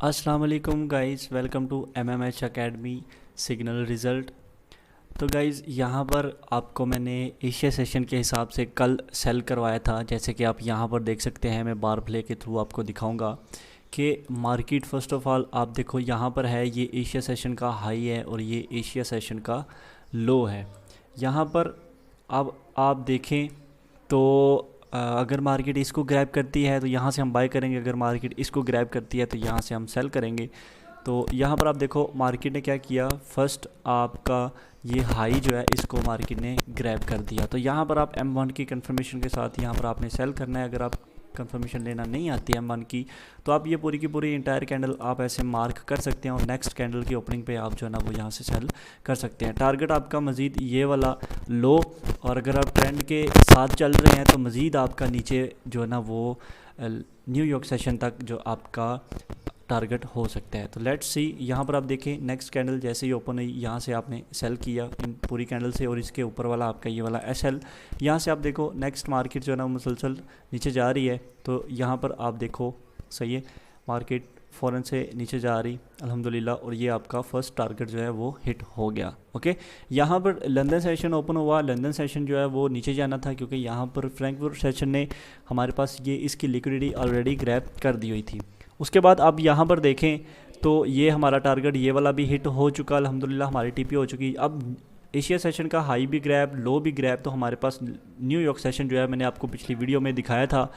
अस्सलाम वालेकुम guys, welcome to MMH academy signal result. तो गाइस यहाँ पर आपको मैंने एशिया सेशन के हिसाब से कल सेल करवाया था। जैसे कि आप यहाँ पर देख सकते हैं, मैं बार प्ले के थ्रू आपको दिखाऊंगा कि मार्केट फर्स्ट ऑफ ऑल आप देखो यहाँ पर है, ये एशिया सेशन का हाई है और ये एशिया सेशन का लो है। यहाँ पर अब आप देखें तो अगर मार्केट इसको ग्रैब करती है तो यहाँ से हम बाय करेंगे, अगर मार्केट इसको ग्रैब करती है तो यहाँ से हम सेल करेंगे। तो यहाँ पर आप देखो मार्केट ने क्या किया, फर्स्ट आपका ये हाई जो है इसको मार्केट ने ग्रैब कर दिया। तो यहाँ पर आप M1 की कंफर्मेशन के साथ यहाँ पर आपने सेल करना है। अगर आप कंफर्मेशन लेना नहीं आती है M1 की, तो आप ये पूरी की पूरी इंटायर कैंडल आप ऐसे मार्क कर सकते हैं और नेक्स्ट कैंडल की ओपनिंग पे आप जो है ना वो यहाँ से सेल कर सकते हैं। टारगेट आपका मज़ीद ये वाला लो, और अगर आप ट्रेंड के साथ चल रहे हैं तो मज़ीद आपका नीचे जो है ना वो न्यूयॉर्क सेशन तक जो आपका टारगेट हो सकता है। तो लेट्स सी, यहाँ पर आप देखें नेक्स्ट कैंडल जैसे ही ओपन हुई, यहाँ से आपने सेल किया इन पूरी कैंडल से, और इसके ऊपर वाला आपका ये वाला SL, यहाँ से आप देखो नेक्स्ट मार्केट जो है ना मुसलसल नीचे जा रही है। तो यहाँ पर आप देखो सही है, मार्केट फ़ौरन से नीचे जा रही अल्हम्दुलिल्लाह, और ये आपका फर्स्ट टारगेट जो है वो हिट हो गया। ओके, यहाँ पर लंदन सेशन ओपन हुआ, लंदन सेशन जो है वो नीचे जाना था क्योंकि यहाँ पर फ्रैंकफर्ट सेशन ने हमारे पास ये इसकी लिक्विडिटी ऑलरेडी ग्रैब कर दी हुई थी। उसके बाद आप यहाँ पर देखें तो ये हमारा टारगेट ये वाला भी हिट हो चुका अल्हम्दुलिल्लाह, हमारी TP हो चुकी। अब एशिया सेशन का हाई भी ग्रैब, लो भी ग्रैब, तो हमारे पास न्यूयॉर्क सेशन जो है मैंने आपको पिछली वीडियो में दिखाया था।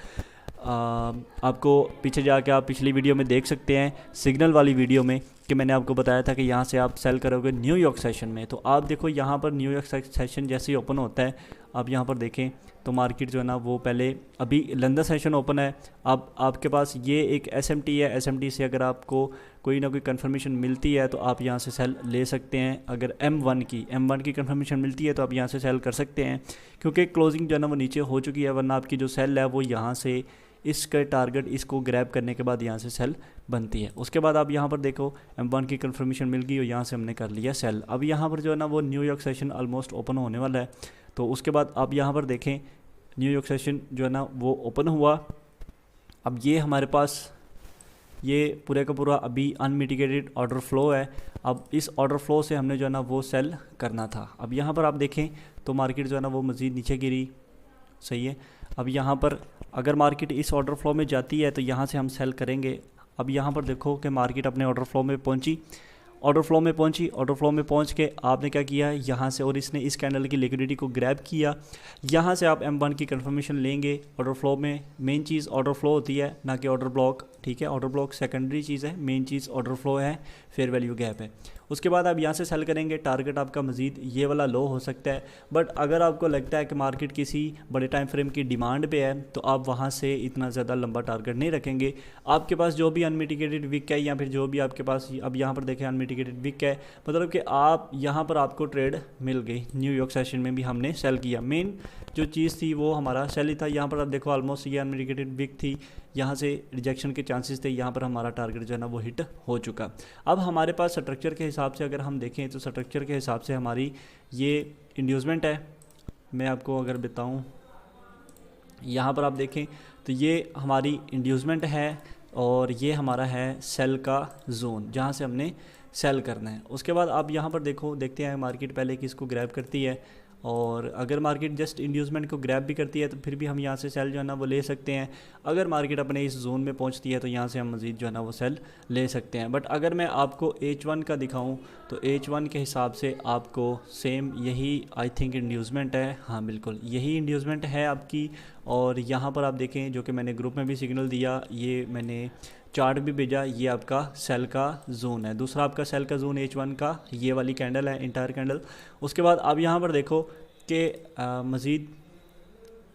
आपको पीछे जाके आप पिछली वीडियो में देख सकते हैं, सिग्नल वाली वीडियो में, कि मैंने आपको बताया था कि यहाँ से आप सेल करोगे न्यूयॉर्क सेशन में। तो आप देखो यहाँ पर न्यूयॉर्क सेशन जैसे ही ओपन होता है, आप यहाँ पर देखें तो मार्केट जो है ना वो पहले अभी लंदन सेशन ओपन है। अब आपके पास ये एक SMT है, SMT से अगर आपको कोई ना कोई कंफर्मेशन मिलती है तो आप यहाँ से सेल ले सकते हैं। अगर M1 की कंफर्मेशन मिलती है तो आप यहाँ से सेल कर सकते हैं, क्योंकि क्लोजिंग जो है ना वो नीचे हो चुकी है, वरना आपकी जो सेल है वो यहाँ से इसका टारगेट इसको ग्रैब करने के बाद यहाँ से सेल बनती है। उसके बाद आप यहाँ पर देखो M1 की कंफर्मेशन मिल गई और यहाँ से हमने कर लिया सेल। अब यहाँ पर जो है ना वो न्यूयॉर्क सेशन ऑलमोस्ट ओपन होने वाला है। तो उसके बाद आप यहाँ पर देखें न्यूयॉर्क सेशन जो है ना वो ओपन हुआ। अब ये हमारे पास ये पूरे का पूरा अभी अनमिटिगेटेड ऑर्डर फ्लो है। अब इस ऑर्डर फ्लो से हमने जो है ना वो सेल करना था। अब यहाँ पर आप देखें तो मार्केट जो है ना वो मज़ीद नीचे गिरी, सही है। अब यहाँ पर अगर मार्केट इस ऑर्डर फ्लो में जाती है तो यहाँ से हम सेल करेंगे। अब यहाँ पर देखो कि मार्केट अपने ऑर्डर फ्लो में पहुँची, ऑर्डर फ्लो में पहुंच के आपने क्या किया यहाँ से, और इसने इस कैंडल की लिक्विडिटी को ग्रैब किया। यहाँ से आप M1 की कंफर्मेशन लेंगे ऑर्डर फ्लो में। मेन चीज़ ऑर्डर फ्लो होती है, ना कि ऑर्डर ब्लॉक, ठीक है। ऑर्डर ब्लॉक सेकेंडरी चीज़ है, मेन चीज़ ऑर्डर फ्लो है, फेयर वैल्यू गैप है। उसके बाद आप यहाँ से सेल करेंगे। टारगेट आपका मज़ीद ये वाला लो हो सकता है, बट अगर आपको लगता है कि मार्केट किसी बड़े टाइम फ्रेम की डिमांड पे है तो आप वहाँ से इतना ज़्यादा लंबा टारगेट नहीं रखेंगे। आपके पास जो भी अनमिटिगेटेड विक है, या फिर जो भी आपके पास, अब यहाँ पर देखें अनमिटिगेटेड विक है, मतलब कि आप यहाँ पर आपको ट्रेड मिल गई। न्यूयॉर्क सेशन में भी हमने सेल किया, मेन जो चीज़ थी वो हमारा सेल ही था। यहाँ पर आप देखो ऑलमोस्ट ये अनमिटिगेटेड विक थी, यहाँ से रिजेक्शन के चांसेस थे, यहाँ पर हमारा टारगेट जो है ना वो हिट हो चुका। अब हमारे पास स्ट्रक्चर के हिसाब से अगर हम देखें तो स्ट्रक्चर के हिसाब से हमारी ये इंड्यूसमेंट है। मैं आपको अगर बताऊँ, यहाँ पर आप देखें तो ये हमारी इंड्यूसमेंट है और ये हमारा है सेल का जोन, जहाँ से हमने सेल करना है। उसके बाद आप यहाँ पर देखते हैं मार्केट पहले किसको ग्रैब करती है, और अगर मार्केट जस्ट इंड्यूसमेंट को ग्रैब भी करती है तो फिर भी हम यहाँ से सेल जो है ना वो ले सकते हैं। अगर मार्केट अपने इस जोन में पहुँचती है तो यहाँ से हम मज़ीद जो है ना वो सेल ले सकते हैं। बट अगर मैं आपको H1 का दिखाऊँ तो H1 के हिसाब से आपको सेम यही आई थिंक इंड्यूसमेंट है, हाँ बिल्कुल यही इंड्यूसमेंट है आपकी। और यहाँ पर आप देखें, जो कि मैंने ग्रुप में भी सिग्नल दिया, ये मैंने चार्ट भी भेजा, ये आपका सेल का जोन है। दूसरा आपका सेल का जोन H1 का ये वाली कैंडल है, इंटायर कैंडल। उसके बाद आप यहाँ पर देखो कि मज़ीद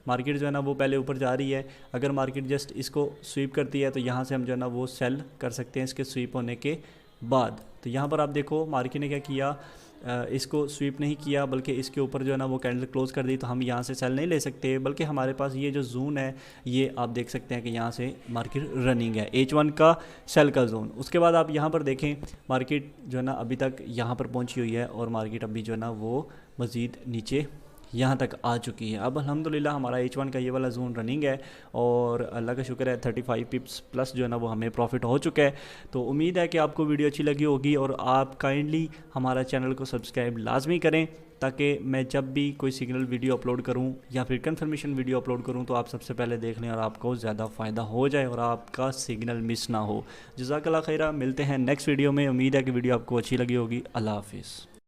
मार्केट जो है ना वो पहले ऊपर जा रही है। अगर मार्केट जस्ट इसको स्वीप करती है तो यहाँ से हम जो है ना वो सेल कर सकते हैं इसके स्वीप होने के बाद। तो यहाँ पर आप देखो मार्केट ने क्या किया, इसको स्वीप नहीं किया बल्कि इसके ऊपर जो है ना वो कैंडल क्लोज कर दी। तो हम यहाँ से सेल नहीं ले सकते, बल्कि हमारे पास ये जो जोन है ये आप देख सकते हैं कि यहाँ से मार्केट रनिंग है, H1 का सेल का जोन। उसके बाद आप यहाँ पर देखें मार्केट जो है ना अभी तक यहाँ पर पहुँची हुई है, और मार्केट अभी जो है ना वो मज़ीद नीचे यहाँ तक आ चुकी है। अब अल्हम्दुलिल्लाह हमारा H1 का ये वाला जोन रनिंग है और अल्लाह का शुक्र है 35 पिप्स प्लस जो है ना वो हमें प्रॉफिट हो चुका है। तो उम्मीद है कि आपको वीडियो अच्छी लगी होगी और आप काइंडली हमारा चैनल को सब्सक्राइब लाजमी करें, ताकि मैं जब भी कोई सिग्नल वीडियो अपलोड करूं या फिर कंफर्मेशन वीडियो अपलोड करूं तो आप सबसे पहले देख लें और आपको ज़्यादा फ़ायदा हो जाए और आपका सिग्नल मिस ना हो। जज़ाकल्लाह खैरा, मिलते हैं नेक्स्ट वीडियो में। उम्मीद है कि वीडियो आपको अच्छी लगी होगी। अल्लाह हाफिज़।